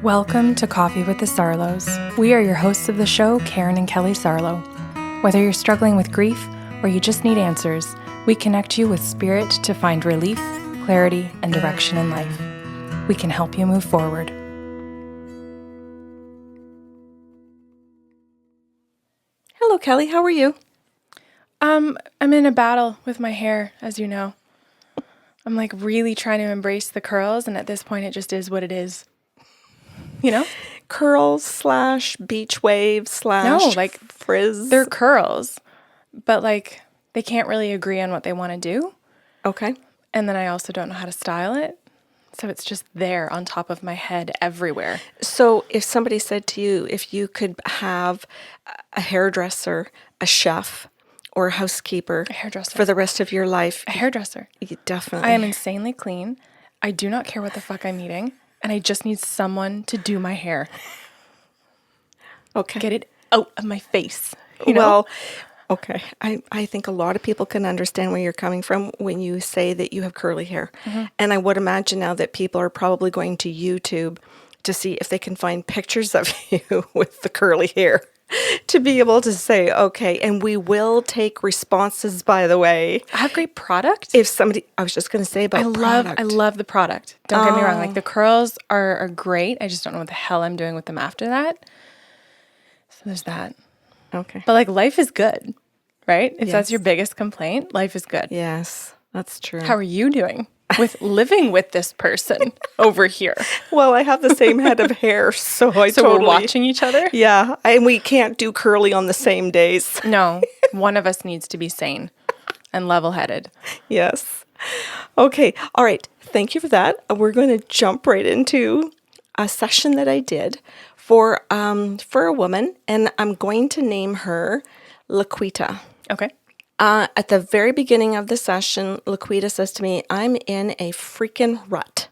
Welcome to Coffee with the Sarlos. We are your hosts of the show, Karen and Kelly Sarlo. Whether you're struggling with grief or you just need answers, we connect you with spirit to find relief, clarity, and direction in life. We can help you move forward. Hello, Kelly. How are you? I'm in a battle with my hair, as you know. I'm like really trying to embrace the curls, and at this point it just is what it is. You know? Curls slash beach wave slash frizz. They're curls, but like they can't really agree on what they want to do. Okay. And then I also don't know how to style it. So it's just there on top of my head everywhere. So if somebody said to you, if you could have a hairdresser, a chef, or a housekeeper for the rest of your life. A hairdresser. You definitely. I am insanely clean. I do not care what the fuck I'm eating. And I just need someone to do my hair. Okay. Get it out of my face. You know? Well, okay. I think a lot of people can understand where you're coming from when you say that you have curly hair. Mm-hmm. And I would imagine now that people are probably going to YouTube to see if they can find pictures of you with the curly hair to be able to say, okay, and we will take responses, by the way. I have great product. If somebody, I was just going to say about product. I love the product. Don't get me wrong. Like the curls are great. I just don't know what the hell I'm doing with them after that. So there's that. Okay. But like life is good, right? If that's your biggest complaint, life is good. Yes, that's true. How are you doing with living with this person over here? Well, I have the same head of hair, so we're watching each other? Yeah, and we can't do curly on the same days. No, one of us needs to be sane and level-headed. Yes. Okay, all right. Thank you for that. We're going to jump right into a session that I did for a woman, and I'm going to name her Laquita. Okay. At the very beginning of the session, Laquita says to me, I'm in a freaking rut.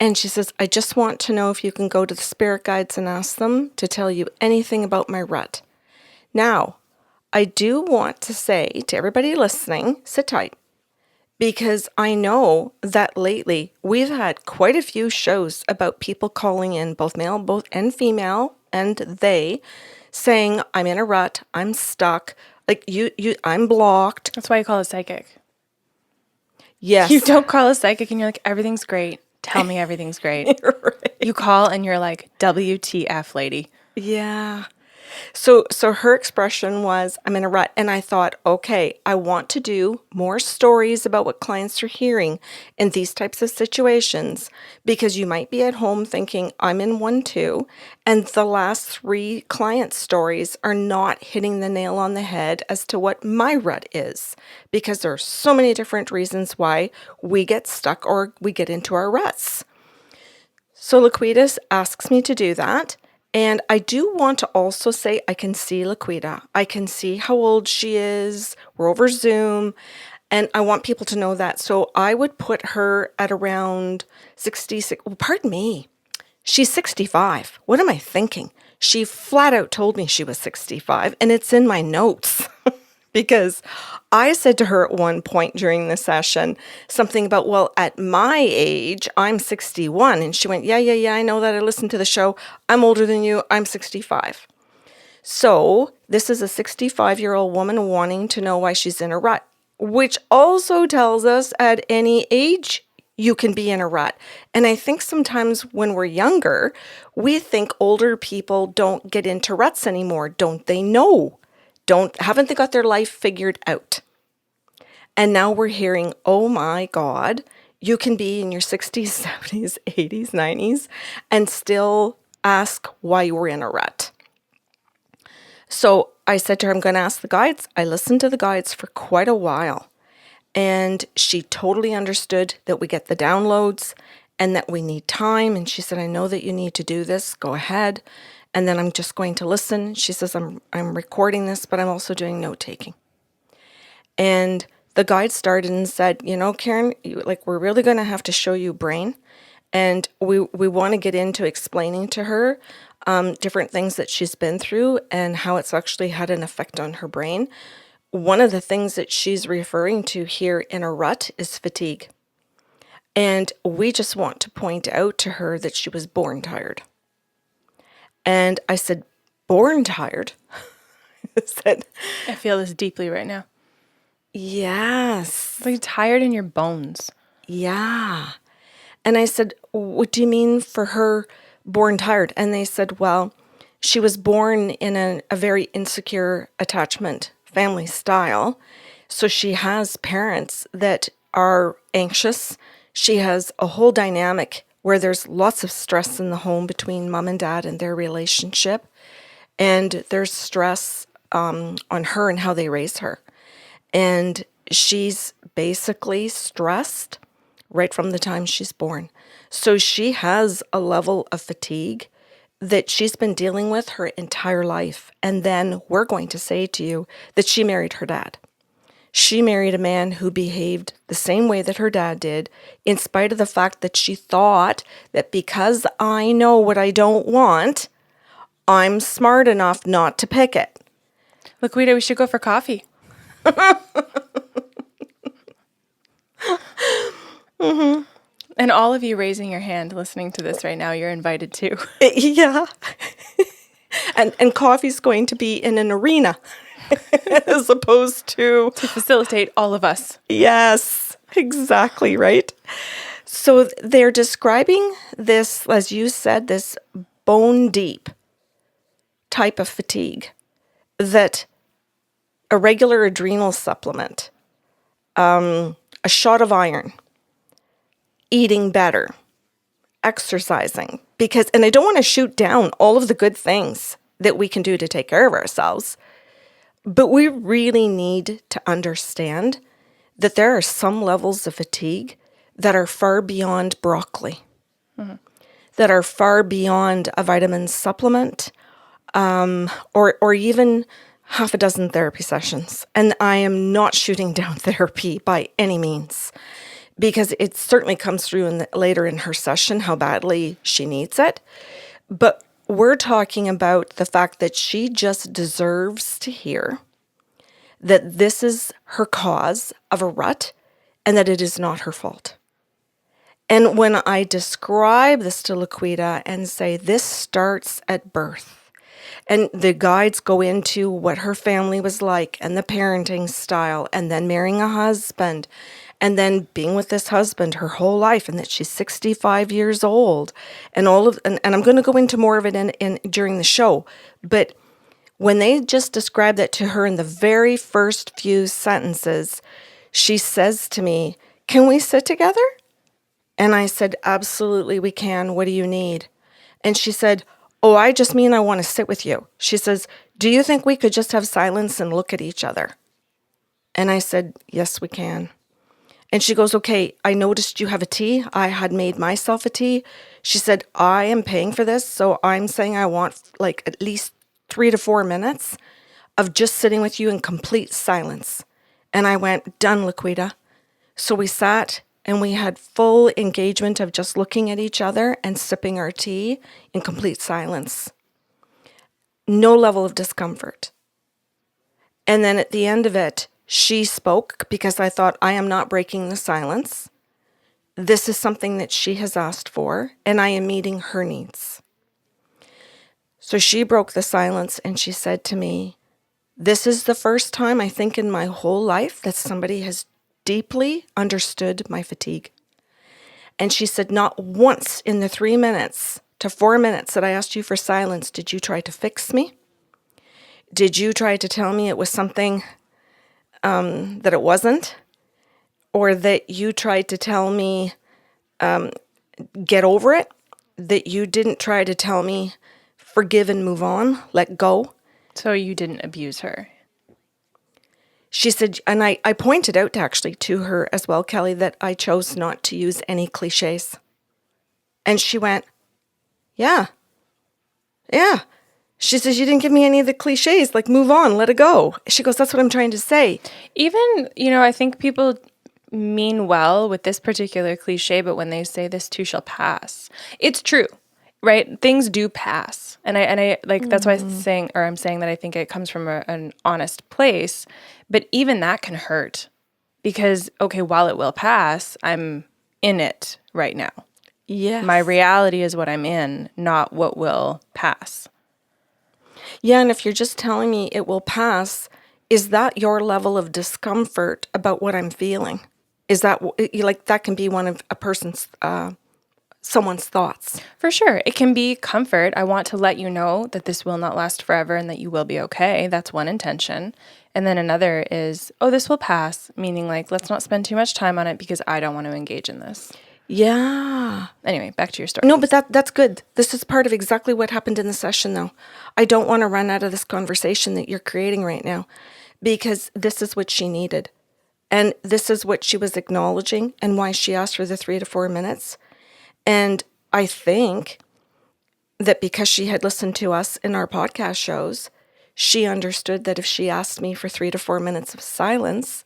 And she says, I just want to know if you can go to the spirit guides and ask them to tell you anything about my rut. Now, I do want to say to everybody listening, sit tight, because I know that lately we've had quite a few shows about people calling in, both male, and female, and they saying, I'm in a rut, I'm stuck. Like I'm blocked. That's why you call a psychic. Yes. You don't call a psychic and you're like, everything's great. Tell me everything's great. Right. You call and you're like, WTF, lady. Yeah. So her expression was, I'm in a rut. And I thought, okay, I want to do more stories about what clients are hearing in these types of situations, because you might be at home thinking, I'm in one too. And the last 3 client stories are not hitting the nail on the head as to what my rut is, because there are so many different reasons why we get stuck or we get into our ruts. So Laquita asks me to do that. And I do want to also say I can see Laquita. I can see how old she is. We're over Zoom. And I want people to know that. So I would put her at around 66. Well, pardon me. She's 65. What am I thinking? She flat out told me she was 65. And it's in my notes. Because I said to her at one point during the session something about, well, at my age, I'm 61. And she went, yeah, I know that. I listened to the show. I'm older than you. I'm 65. So this is a 65-year-old woman wanting to know why she's in a rut, which also tells us at any age you can be in a rut. And I think sometimes when we're younger, we think older people don't get into ruts anymore. Don't they know? Haven't they got their life figured out? And now we're hearing, oh my God, you can be in your 60s, 70s, 80s, 90s and still ask why you were in a rut. So I said to her, I'm going to ask the guides. I listened to the guides for quite a while. And she totally understood that we get the downloads and that we need time. And she said, I know that you need to do this. Go ahead. And then I'm just going to listen. She says, I'm recording this, but I'm also doing note-taking. And the guide started and said, you know, Karen, we're really going to have to show you brain. And we want to get into explaining to her different things that she's been through and how it's actually had an effect on her brain. One of the things that she's referring to here in a rut is fatigue. And we just want to point out to her that she was born tired. And I said, born tired? I said, I feel this deeply right now. yes. It's like tired in your bones. Yeah. And I said, what do you mean for her born tired? And they said, well, she was born in a very insecure attachment family style. So she has parents that are anxious. She has a whole dynamic where there's lots of stress in the home between mom and dad and their relationship. And there's stress on her and how they raise her. And she's basically stressed right from the time she's born. So she has a level of fatigue that she's been dealing with her entire life. And then we're going to say to you that she married her dad. She married a man who behaved the same way that her dad did, in spite of the fact that she thought that because I know what I don't want, I'm smart enough not to pick it. Laquita, we should go for coffee. Mm-hmm. And all of you raising your hand listening to this right now, you're invited too. Yeah. And coffee's going to be in an arena as opposed to facilitate all of us. Yes, exactly right. So they're describing this, as you said, this bone deep type of fatigue that a regular adrenal supplement, a shot of iron, eating better, exercising, and I don't want to shoot down all of the good things that we can do to take care of ourselves, but we really need to understand that there are some levels of fatigue that are far beyond broccoli, that are far beyond a vitamin supplement, or even half a dozen therapy sessions. And I am not shooting down therapy by any means, because it certainly comes through later in her session how badly she needs it. But we're talking about the fact that she just deserves to hear that this is her cause of a rut and that it is not her fault. And when I describe this to Laquita and say this starts at birth, and the guides go into what her family was like and the parenting style, and then marrying a husband, and then being with this husband her whole life, and that she's 65 years old, and and I'm going to go into more of it in during the show, but when they just described that to her in the very first few sentences, she says to me, "Can we sit together?" And I said, "Absolutely, we can. What do you need?" And she said, "Oh, I just mean I want to sit with you." She says, "Do you think we could just have silence and look at each other?" And I said, "Yes, we can." And she goes, "Okay, I noticed you have a tea. I had made myself a tea." She said, "I am paying for this, so I'm saying I want like at least 3 to 4 minutes of just sitting with you in complete silence." And I went, "Done, Laquita." So we sat and we had full engagement of just looking at each other and sipping our tea in complete silence. No level of discomfort. And then at the end of it, she spoke because I thought, I am not breaking the silence. This is something that she has asked for, and I am meeting her needs. So she broke the silence and she said to me, "This is the first time I think in my whole life that somebody has deeply understood my fatigue." And she said, "Not once in the 3 minutes to 4 minutes that I asked you for silence did you try to fix me. Did you try to tell me it was something that it wasn't? Or that you tried to tell me get over it? That you didn't try to tell me forgive and move on, let go?" So you didn't abuse her. She said, and I pointed out actually to her as well, Kelly, that I chose not to use any cliches. And she went, yeah. She says, "You didn't give me any of the cliches, like move on, let it go." She goes, "That's what I'm trying to say." Even, I think people mean well with this particular cliche, but when they say this too shall pass, it's true, right? Things do pass. And I like, that's why I'm saying that I think it comes from an honest place, but even that can hurt because, okay, while it will pass, I'm in it right now. Yes. My reality is what I'm in, not what will pass. Yeah, and if you're just telling me it will pass, is that your level of discomfort about what I'm feeling? Is that like that can be one of a person's someone's thoughts? For sure. It can be comfort. I want to let you know that this will not last forever and that you will be okay. That's one intention. And then another is, oh, this will pass, meaning like, let's not spend too much time on it because I don't want to engage in this. Yeah. Anyway, back to your story. No, but that's good. This is part of exactly what happened in the session, though. I don't want to run out of this conversation that you're creating right now, because this is what she needed. And this is what she was acknowledging and why she asked for the 3 to 4 minutes. And I think that because she had listened to us in our podcast shows, she understood that if she asked me for 3 to 4 minutes of silence,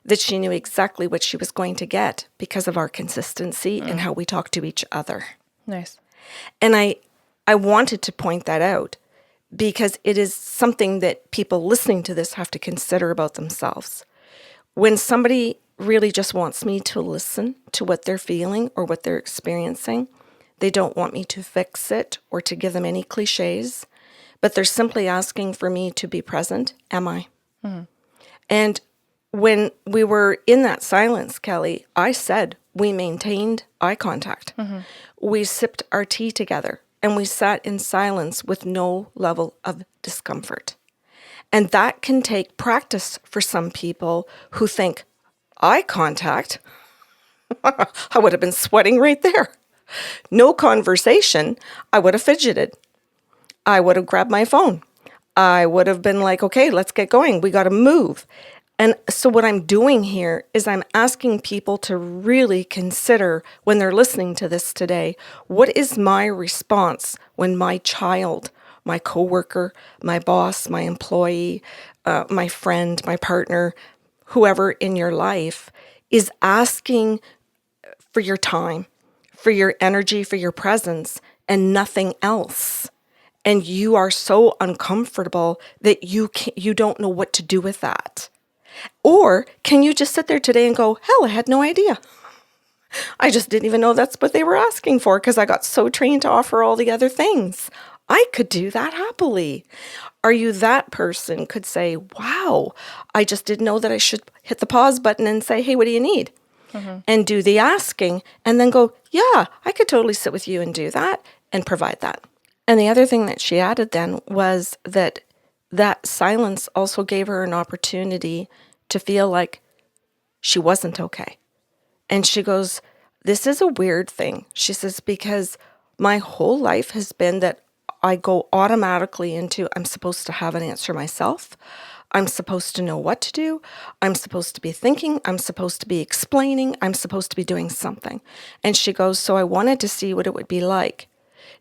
that she knew exactly what she was going to get because of our consistency and how we talk to each other. Nice. And I wanted to point that out because it is something that people listening to this have to consider about themselves. When somebody really just wants me to listen to what they're feeling or what they're experiencing, they don't want me to fix it or to give them any cliches, but they're simply asking for me to be present. Am I? And when we were in that silence, Kelly, I said we maintained eye contact. We sipped our tea together and we sat in silence with no level of discomfort. And that can take practice for some people who think eye contact. I would have been sweating right there. No conversation, I would have fidgeted. I would have grabbed my phone. I would have been like, okay, let's get going. We got to move. And so what I'm doing here is I'm asking people to really consider when they're listening to this today, what is my response when my child, my coworker, my boss, my employee, my friend, my partner, whoever in your life is asking for your time, for your energy, for your presence, and nothing else. And you are so uncomfortable that you don't know what to do with that. Or can you just sit there today and go, hell, I had no idea. I just didn't even know that's what they were asking for because I got so trained to offer all the other things. I could do that happily. Are you that person could say, wow, I just didn't know that I should hit the pause button and say, hey, what do you need? And do the asking and then go, yeah, I could totally sit with you and do that and provide that. And the other thing that she added then was that silence also gave her an opportunity to feel like she wasn't okay. And she goes, this is a weird thing. She says, because my whole life has been that I go automatically into, I'm supposed to have an answer myself. I'm supposed to know what to do. I'm supposed to be thinking. I'm supposed to be explaining. I'm supposed to be doing something. And she goes, so I wanted to see what it would be like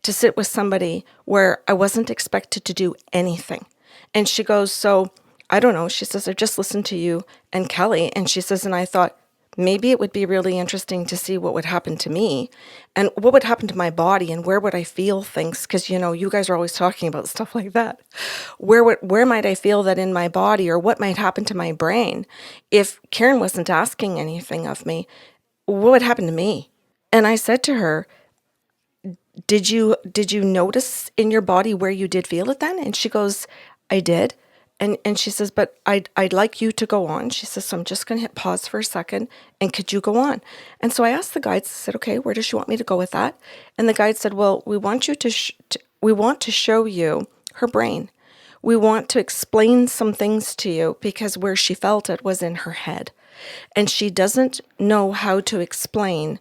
to sit with somebody where I wasn't expected to do anything. And she goes, so I don't know. She says, I just listened to you and Kelly. And she says, and I thought, maybe it would be really interesting to see what would happen to me and what would happen to my body and where would I feel things? Because, you know, you guys are always talking about stuff like that. Where might I feel that in my body or what might happen to my brain if Karen wasn't asking anything of me? What would happen to me? And I said to her, did you notice in your body where you did feel it then? And she goes, I did. And she says, but I'd like you to go on. She says, so I'm just going to hit pause for a second. And could you go on? And so I asked the guides, I said, okay, where does she want me to go with that? And the guide said, well, we want you we want to show you her brain. We want to explain some things to you because where she felt it was in her head. And she doesn't know how to explain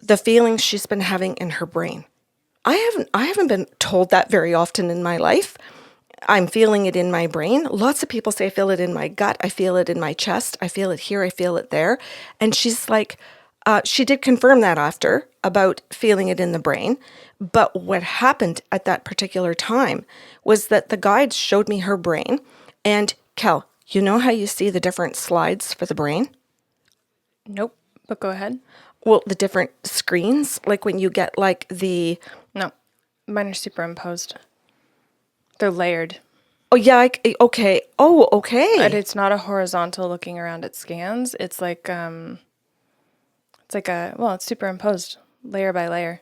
the feelings she's been having in her brain. I haven't been told that very often in my life. I'm feeling it in my brain. Lots of people say I feel it in my gut. I feel it in my chest. I feel it here. I feel it there. And she's like, she did confirm that after about feeling it in the brain. But what happened at that particular time was that the guides showed me her brain. And Kel, you know how you see the different slides for the brain? Nope, but go ahead. Well, the different screens, like when you get like the... No, mine are superimposed. They're layered. Oh, yeah, okay. Oh, okay. But it's not a horizontal looking around at scans. It's like, it's It's like it's superimposed layer by layer.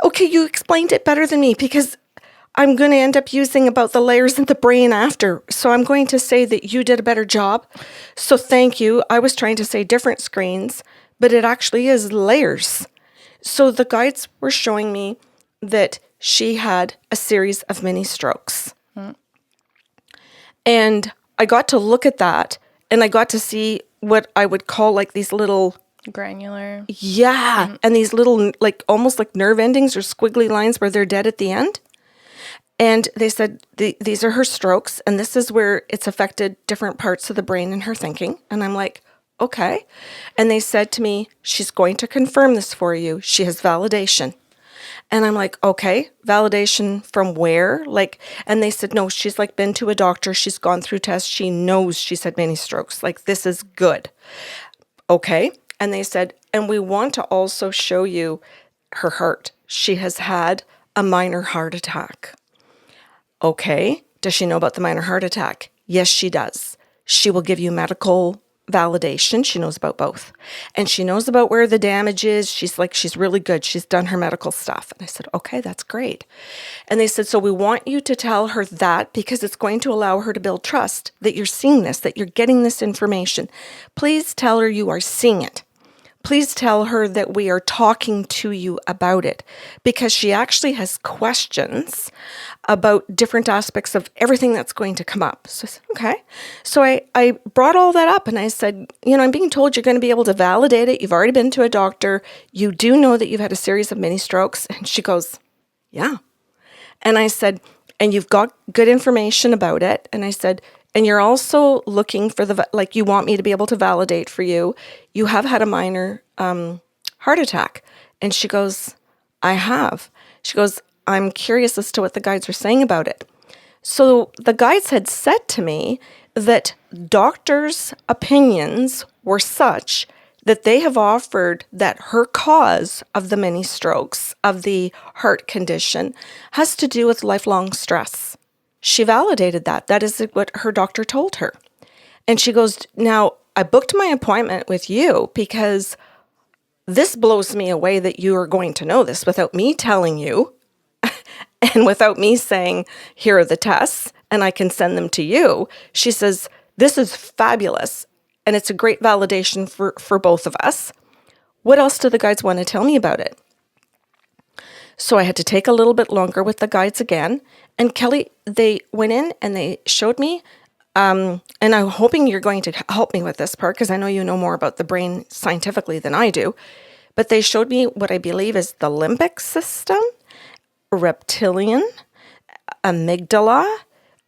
Okay, you explained it better than me because I'm going to end up using about the layers in the brain after. So I'm going to say that you did a better job. So thank you. I was trying to say different screens, but it actually is layers. So the guides were showing me that she had a series of mini strokes. And I got to look at that and I got to see what I would call like these little granular. Yeah. And these little like almost like nerve endings or squiggly lines where they're dead at the end. And they said these are her strokes and this is where it's affected different parts of the brain and her thinking. And I'm like, okay. And they said to me, she's going to confirm this for you. She has validation. And I'm like, okay, validation from where? Like, and they said, no, she's like been to a doctor. She's gone through tests. She knows she's had many strokes. Like, this is good. Okay. And they said, and we want to also show you her heart. She has had a minor heart attack. Okay. Does she know about the minor heart attack? Yes, she does. She will give you medical validation. She knows about both. And she knows about where the damage is. She's really good. She's done her medical stuff. And I said, okay, that's great. And they said, so we want you to tell her that because it's going to allow her to build trust that you're seeing this, that you're getting this information. Please tell her you are seeing it. Please tell her that we are talking to you about it because she actually has questions about different aspects of everything that's going to come up. So I said, okay. So I brought all that up and I said, I'm being told you're going to be able to validate it. You've already been to a doctor. You do know that you've had a series of mini strokes. And she goes, yeah. And I said, and you've got good information about it. And I said, and you're also looking for you want me to be able to validate for you. You have had a minor heart attack. And she goes, I have. She goes, I'm curious as to what the guides were saying about it. So the guides had said to me that doctors' opinions were such that they have offered that her cause of the mini strokes, of the heart condition, has to do with lifelong stress. She validated that. That is what her doctor told her. And she goes, now, I booked my appointment with you because this blows me away that you are going to know this without me telling you and without me saying, here are the tests and I can send them to you. She says, this is fabulous and it's a great validation for both of us. What else do the guides want to tell me about it? So I had to take a little bit longer with the guides again. And Kelly, they went in and they showed me, and I'm hoping you're going to help me with this part because I know you know more about the brain scientifically than I do. But they showed me what I believe is the limbic system, reptilian, amygdala.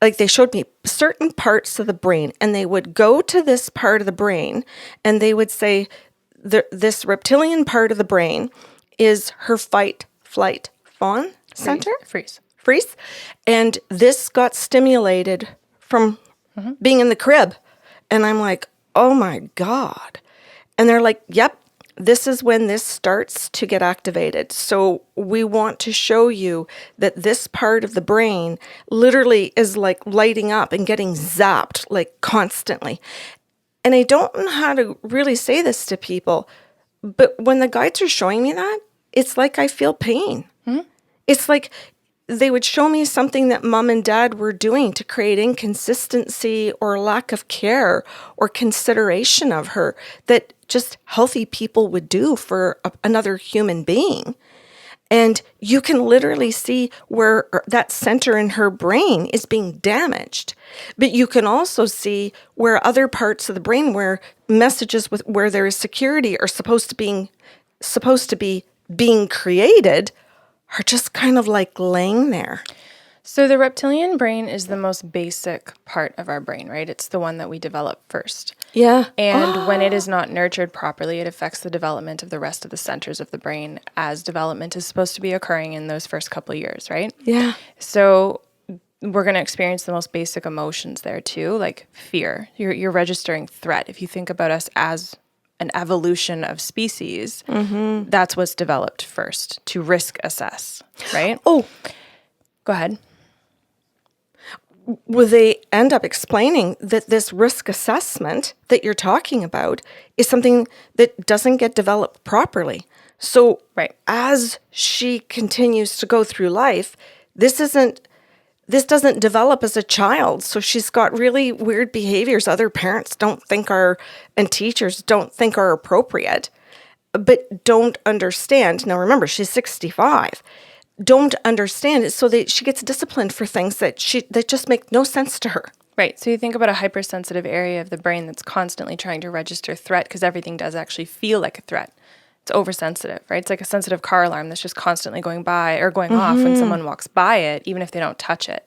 Like they showed me certain parts of the brain and they would go to this part of the brain and they would say this reptilian part of the brain is her fight, flight, fawn center. Freeze. And this got stimulated from being in the crib. And I'm like, oh my God. And they're like, yep, this is when this starts to get activated. So we want to show you that this part of the brain literally is like lighting up and getting zapped like constantly. And I don't know how to really say this to people, but when the guides are showing me that, it's like I feel pain. It's like they would show me something that mom and dad were doing to create inconsistency or lack of care or consideration of her that just healthy people would do for another human being. And you can literally see where that center in her brain is being damaged. But you can also see where other parts of the brain where messages where there is security are supposed to be being created are just kind of like laying there. So the reptilian brain is the most basic part of our brain, right? It's the one that we develop first. Yeah. And when it is not nurtured properly, it affects the development of the rest of the centers of the brain as development is supposed to be occurring in those first couple of years, right? Yeah. So we're going to experience the most basic emotions there too, like fear. You're registering threat. If you think about us as an evolution of species, that's what's developed first to risk assess, right? Oh, go ahead. Well, they end up explaining that this risk assessment that you're talking about is something that doesn't get developed properly. So Right. as she continues to go through life, this doesn't develop as a child. So she's got really weird behaviors other parents don't think are, and teachers don't think are appropriate, but don't understand. Now remember, she's 65. Don't understand it, so that she gets disciplined for things that just make no sense to her. Right. So you think about a hypersensitive area of the brain that's constantly trying to register threat because everything does actually feel like a threat. It's oversensitive, right? It's like a sensitive car alarm that's just constantly going by or going off when someone walks by it, even if they don't touch it,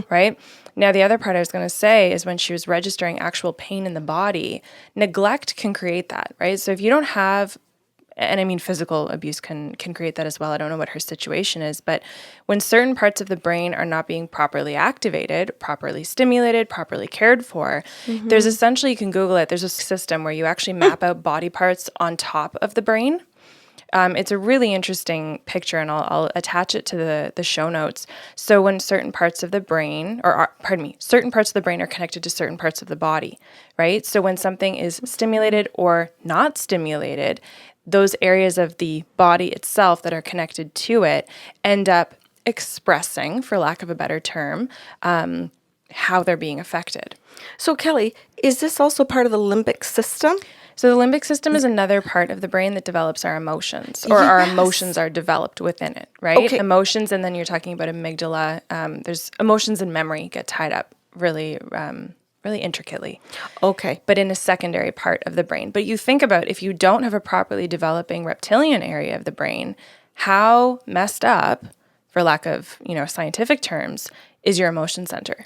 right? Now, the other part I was going to say is when she was registering actual pain in the body, neglect can create that, right? So if you don't have, and I mean, physical abuse can create that as well. I don't know what her situation is, but when certain parts of the brain are not being properly activated, properly stimulated, properly cared for, there's essentially, you can Google it, there's a system where you actually map out body parts on top of the brain. It's a really interesting picture, and I'll attach it to the show notes. So when certain parts of the brain, certain parts of the brain are connected to certain parts of the body, right? So when something is stimulated or not stimulated, those areas of the body itself that are connected to it end up expressing, for lack of a better term, how they're being affected. So Kelly, is this also part of the limbic system? So the limbic system is another part of the brain that develops our emotions, or our emotions are developed within it, right? Okay. Emotions, and then you're talking about amygdala. There's emotions and memory get tied up really intricately. Okay. But in a secondary part of the brain. But you think about if you don't have a properly developing reptilian area of the brain, how messed up, for lack of, scientific terms, is your emotion center?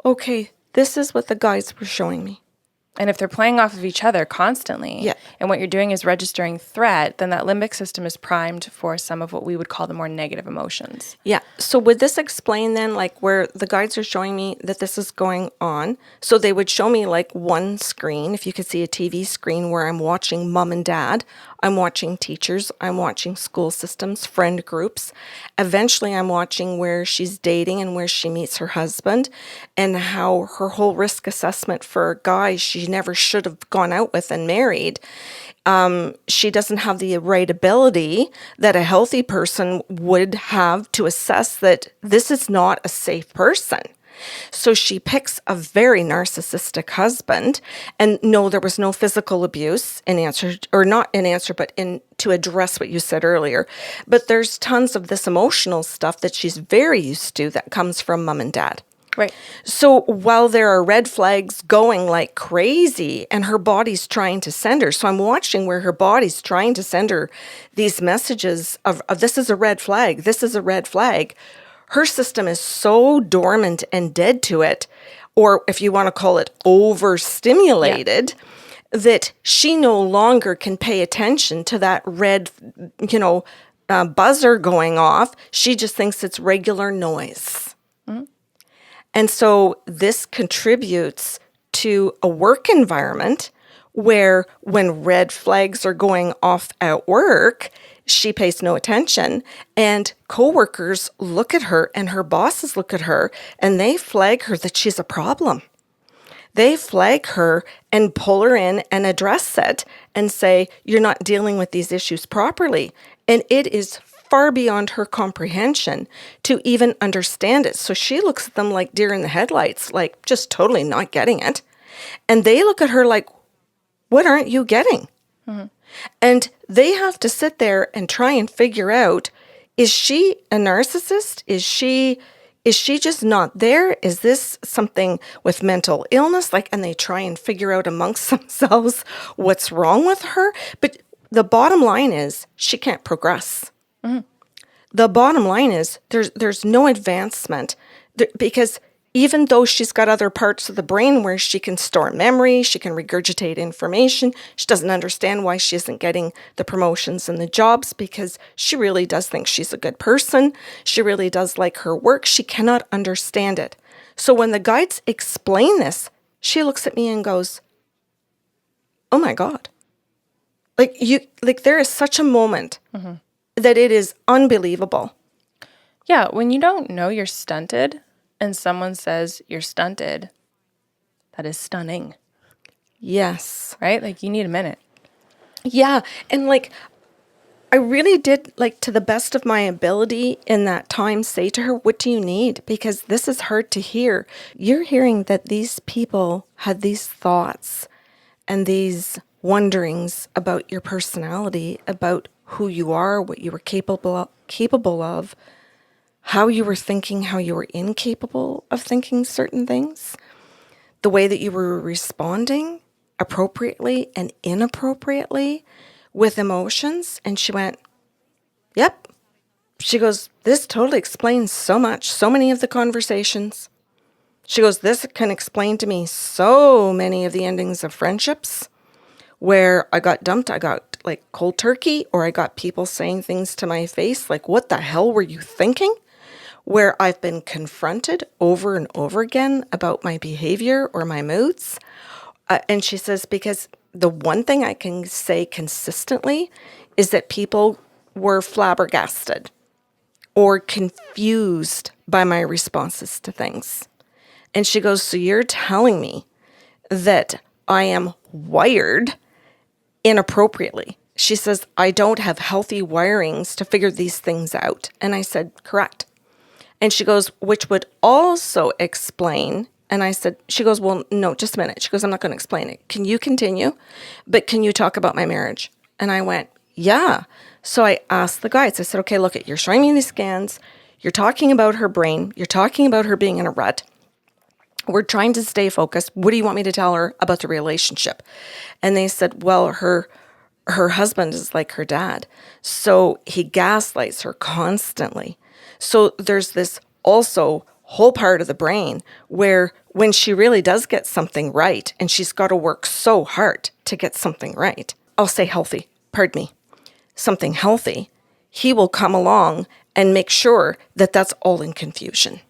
Okay. This is what the guys were showing me. And if they're playing off of each other constantly, and what you're doing is registering threat, then that limbic system is primed for some of what we would call the more negative emotions. Yeah. So would this explain then, like, where the guides are showing me that this is going on? So they would show me like one screen, if you could see a TV screen where I'm watching mom and dad, I'm watching teachers, I'm watching school systems, friend groups. Eventually I'm watching where she's dating and where she meets her husband, and how her whole risk assessment for guys she never should have gone out with and married. She doesn't have the right ability that a healthy person would have to assess that this is not a safe person. So she picks a very narcissistic husband, and no, there was no physical abuse in answer, or not in answer, but in to address what you said earlier. But there's tons of this emotional stuff that she's very used to that comes from mom and dad. Right. So while there are red flags going like crazy and her body's trying to send her, so I'm watching where her body's trying to send her these messages of this is a red flag, this is a red flag. Her system is so dormant and dead to it, or if you want to call it overstimulated, that she no longer can pay attention to that red, buzzer going off. She just thinks it's regular noise. And so this contributes to a work environment where when red flags are going off at work, she pays no attention, and coworkers look at her and her bosses look at her and they flag her that she's a problem. They flag her and pull her in and address it and say, you're not dealing with these issues properly. And it is far beyond her comprehension to even understand it. So she looks at them like deer in the headlights, like just totally not getting it. And they look at her like, what aren't you getting? Mm-hmm. And they have to sit there and try and figure out, is she a narcissist? Is she just not there? Is this something with mental illness? And they try and figure out amongst themselves what's wrong with her. But the bottom line is she can't progress. Mm-hmm. The bottom line is there's no advancement because even though she's got other parts of the brain where she can store memory, she can regurgitate information, she doesn't understand why she isn't getting the promotions and the jobs because she really does think she's a good person. She really does like her work. She cannot understand it. So when the guides explain this, she looks at me and goes, oh my God. There is such a moment that it is unbelievable. Yeah, when you don't know you're stunted, and someone says you're stunted, that is stunning, Yes. right? Like, you need a minute. Yeah. And like, I really did, like, to the best of my ability in that time, say to her, what do you need? Because this is hard to hear. You're hearing that these people had these thoughts and these wonderings about your personality, about who you are, what you were capable of, how you were thinking, how you were incapable of thinking certain things, the way that you were responding appropriately and inappropriately with emotions. And she went, yep. She goes, this totally explains so much, so many of the conversations. She goes, this can explain to me so many of the endings of friendships where I got dumped, I got like cold turkey, or I got people saying things to my face like, what the hell were you thinking? Where I've been confronted over and over again about my behavior or my moods. And she says, because the one thing I can say consistently is that people were flabbergasted or confused by my responses to things. And she goes, so you're telling me that I am wired inappropriately. She says, I don't have healthy wirings to figure these things out. And I said, correct. And she goes, which would also explain. And I said, she goes, well, no, just a minute. She goes, I'm not going to explain it. Can you continue? But can you talk about my marriage? And I went, yeah. So I asked the guides, I said, okay, look, you're showing me these scans. You're talking about her brain. You're talking about her being in a rut. We're trying to stay focused. What do you want me to tell her about the relationship? And they said, well, her husband is like her dad. So he gaslights her constantly. So there's this also whole part of the brain where when she really does get something right, and she's got to work so hard to get something right, I'll say healthy, pardon me, something healthy, he will come along and make sure that that's all in confusion.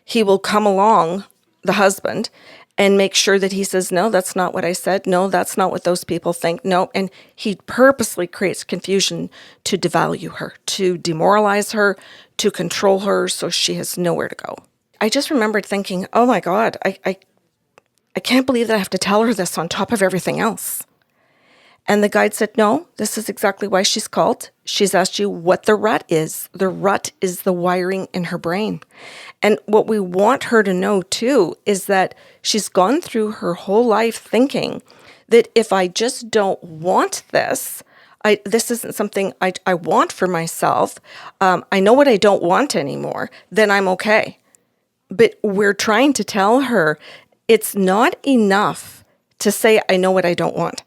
He will come along, the husband, and make sure that he says, no, that's not what I said. No, that's not what those people think. No. And he purposely creates confusion to devalue her, to demoralize her, to control her so she has nowhere to go. I just remembered thinking, oh my God, I can't believe that I have to tell her this on top of everything else. And the guide said, no, this is exactly why she's called. She's asked you what the rut is. The rut is the wiring in her brain. And what we want her to know too is that she's gone through her whole life thinking that if I just don't want this, this isn't something I want for myself. I know what I don't want anymore, then I'm okay. But we're trying to tell her it's not enough to say, I know what I don't want.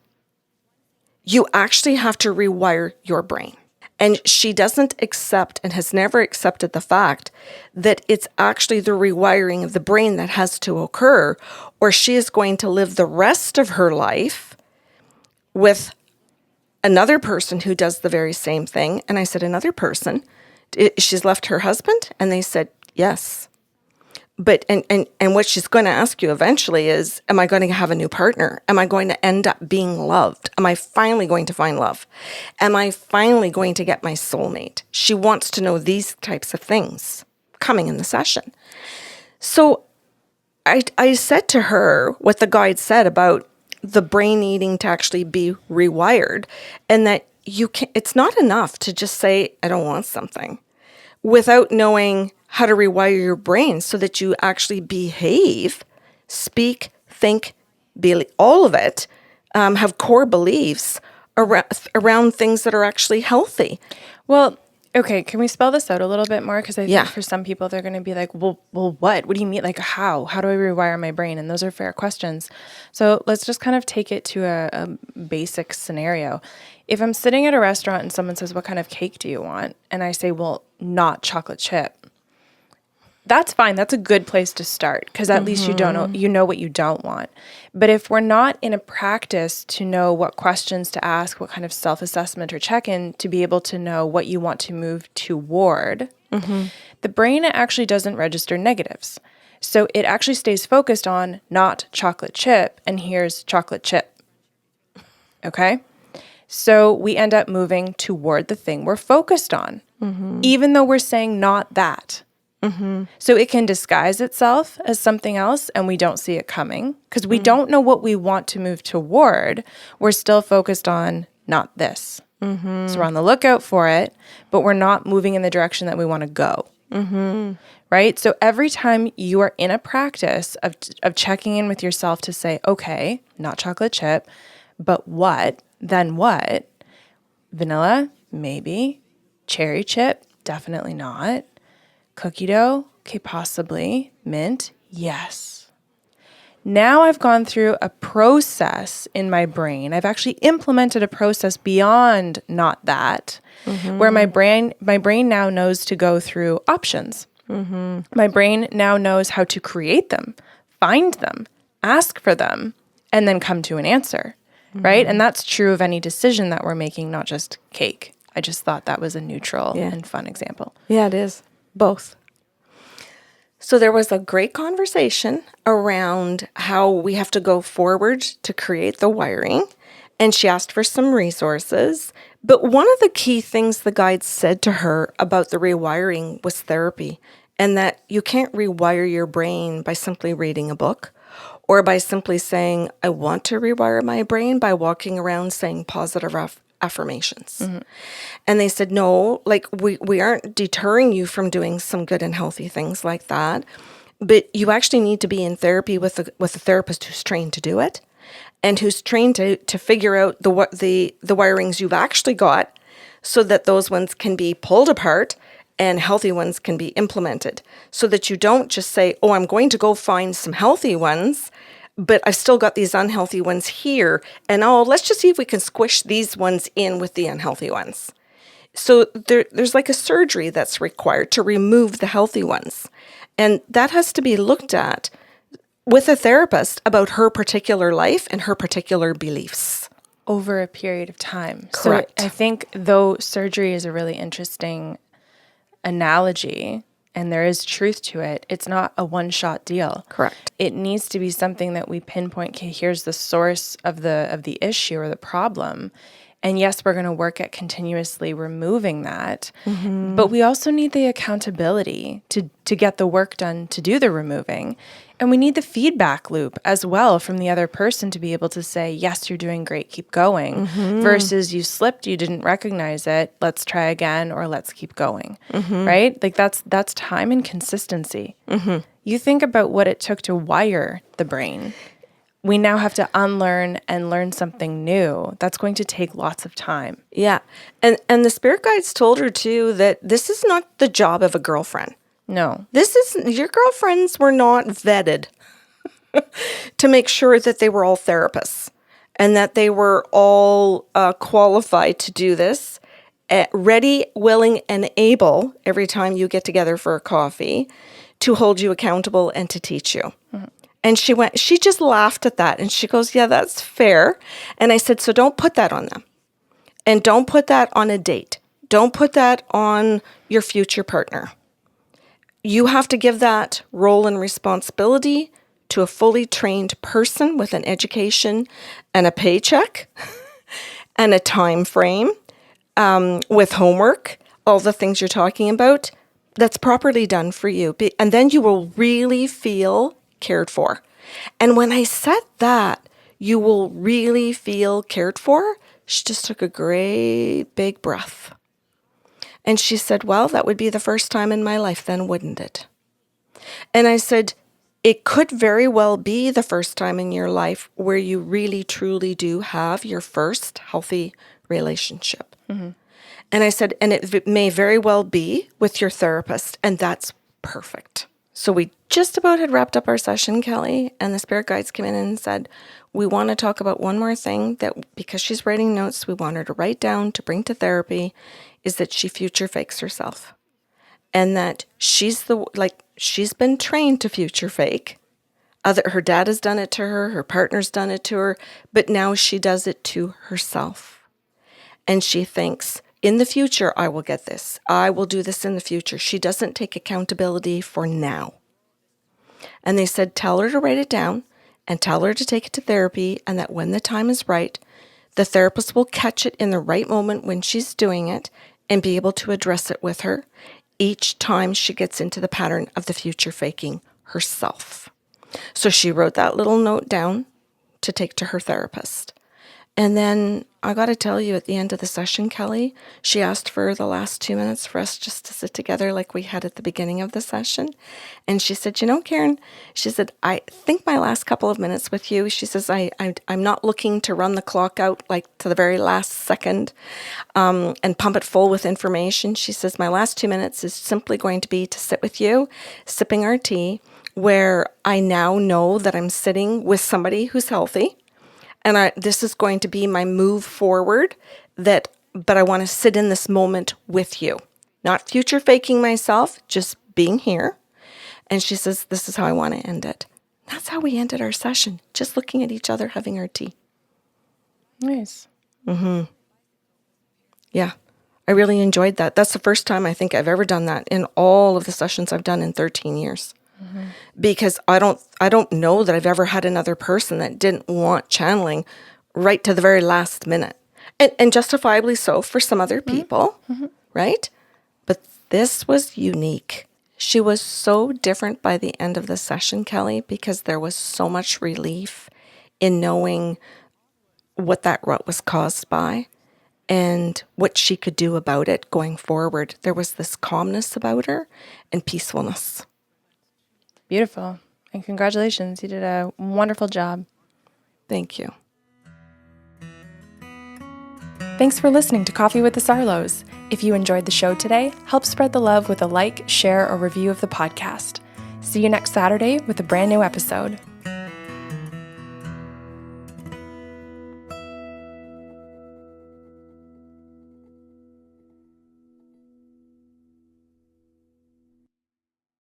You actually have to rewire your brain. And she doesn't accept and has never accepted the fact that it's actually the rewiring of the brain that has to occur, or she is going to live the rest of her life with another person who does the very same thing. And I said, another person? She's left her husband? And they said, yes. But, and what she's going to ask you eventually is, am I going to have a new partner? Am I going to end up being loved? Am I finally going to find love? Am I finally going to get my soulmate? She wants to know these types of things coming in the session. So I said to her what the guide said about the brain needing to actually be rewired, and that it's not enough to just say, I don't want something, without knowing how to rewire your brain so that you actually behave, speak, think, all of it, have core beliefs around things that are actually healthy. Well, okay, can we spell this out a little bit more? Because I think for some people, they're going to be like, well, what? What do you mean? Like, how? How do I rewire my brain? And those are fair questions. So let's just kind of take it to a basic scenario. If I'm sitting at a restaurant and someone says, what kind of cake do you want? And I say, well, not chocolate chip. That's fine. That's a good place to start, because at least you know what you don't want. But if we're not in a practice to know what questions to ask, what kind of self-assessment or check-in to be able to know what you want to move toward, the brain actually doesn't register negatives. So it actually stays focused on not chocolate chip, and here's chocolate chip. Okay? So we end up moving toward the thing we're focused on, even though we're saying not that. So it can disguise itself as something else and we don't see it coming because we don't know what we want to move toward. We're still focused on not this. So we're on the lookout for it, but we're not moving in the direction that we want to go. Right? So every time you are in a practice of checking in with yourself to say, okay, not chocolate chip, but what? Then what? Vanilla? Maybe. Cherry chip? Definitely not. Cookie dough? Okay, possibly. Mint? Yes. Now I've gone through a process in my brain. I've actually implemented a process beyond not that, where my brain now knows to go through options. My brain now knows how to create them, find them, ask for them, and then come to an answer, right? And that's true of any decision that we're making, not just cake. I just thought that was a neutral and fun example. Yeah, it is. Both. So there was a great conversation around how we have to go forward to create the wiring. And she asked for some resources. But one of the key things the guide said to her about the rewiring was therapy, and that you can't rewire your brain by simply reading a book or by simply saying, I want to rewire my brain by walking around saying positive affirmations. And they said, no, like we aren't deterring you from doing some good and healthy things like that, but you actually need to be in therapy with a therapist who's trained to do it and who's trained to figure out the wirings you've actually got so that those ones can be pulled apart and healthy ones can be implemented, so that you don't just say, oh, I'm going to go find some healthy ones, but I've still got these unhealthy ones here, and let's just see if we can squish these ones in with the unhealthy ones. So there's like a surgery that's required to remove the healthy ones. And that has to be looked at with a therapist about her particular life and her particular beliefs. Over a period of time. Correct. So I think though surgery is a really interesting analogy, and there is truth to it, it's not a one-shot deal. Correct. It needs to be something that we pinpoint, okay, here's the source of the issue or the problem. And yes, we're going to work at continuously removing that. But we also need the accountability to get the work done to do the removing. And we need the feedback loop as well from the other person to be able to say, yes, you're doing great, keep going, versus you slipped, you didn't recognize it, let's try again, or let's keep going, right? Like that's time and consistency. You think about what it took to wire the brain. We now have to unlearn and learn something new. That's going to take lots of time. Yeah. And the spirit guides told her too that this is not the job of a girlfriend. No. Your girlfriends were not vetted to make sure that they were all therapists and that they were all qualified to do this, ready, willing, and able every time you get together for a coffee to hold you accountable and to teach you. And she just laughed at that and she goes, yeah, that's fair. And I said, so don't put that on them. And don't put that on a date. Don't put that on your future partner. You have to give that role and responsibility to a fully trained person with an education and a paycheck and a time frame, with homework, all the things you're talking about, that's properly done for you. And then you will really feel cared for. And when I said that, you will really feel cared for, she just took a great big breath. And she said, well, that would be the first time in my life then, wouldn't it? And I said, it could very well be the first time in your life where you really, truly do have your first healthy relationship. And I said, and it may very well be with your therapist, and that's perfect. So we just about had wrapped up our session, Kelly, and the spirit guides came in and said, we want to talk about one more thing that, because she's writing notes, we want her to write down to bring to therapy, is that she future fakes herself. And that she's been trained to future fake. Her dad has done it to her, her partner's done it to her, but now she does it to herself. And she thinks, in the future, I will get this. I will do this in the future. She doesn't take accountability for now. And they said, tell her to write it down and tell her to take it to therapy, and that when the time is right, the therapist will catch it in the right moment when she's doing it and be able to address it with her each time she gets into the pattern of the future faking herself. So she wrote that little note down to take to her therapist. And then I got to tell you, at the end of the session, Kelly, she asked for the last 2 minutes for us just to sit together like we had at the beginning of the session. And she said, Karen, she said, I think my last couple of minutes with you, she says, I'm not looking to run the clock out like to the very last second and pump it full with information. She says, my last 2 minutes is simply going to be to sit with you, sipping our tea, where I now know that I'm sitting with somebody who's healthy. And this is going to be my move forward, but I want to sit in this moment with you. Not future faking myself, just being here. And she says, this is how I want to end it. That's how we ended our session, just looking at each other, having our tea. Nice. Yeah, I really enjoyed that. That's the first time I think I've ever done that in all of the sessions I've done in 13 years. Because I don't know that I've ever had another person that didn't want channeling right to the very last minute. And justifiably so for some other people, right? But this was unique. She was so different by the end of the session, Kelly, because there was so much relief in knowing what that rut was caused by and what she could do about it going forward. There was this calmness about her and peacefulness. Beautiful. And congratulations. You did a wonderful job. Thank you. Thanks for listening to Coffee with the Sarlos. If you enjoyed the show today, help spread the love with a like, share, or review of the podcast. See you next Saturday with a brand new episode.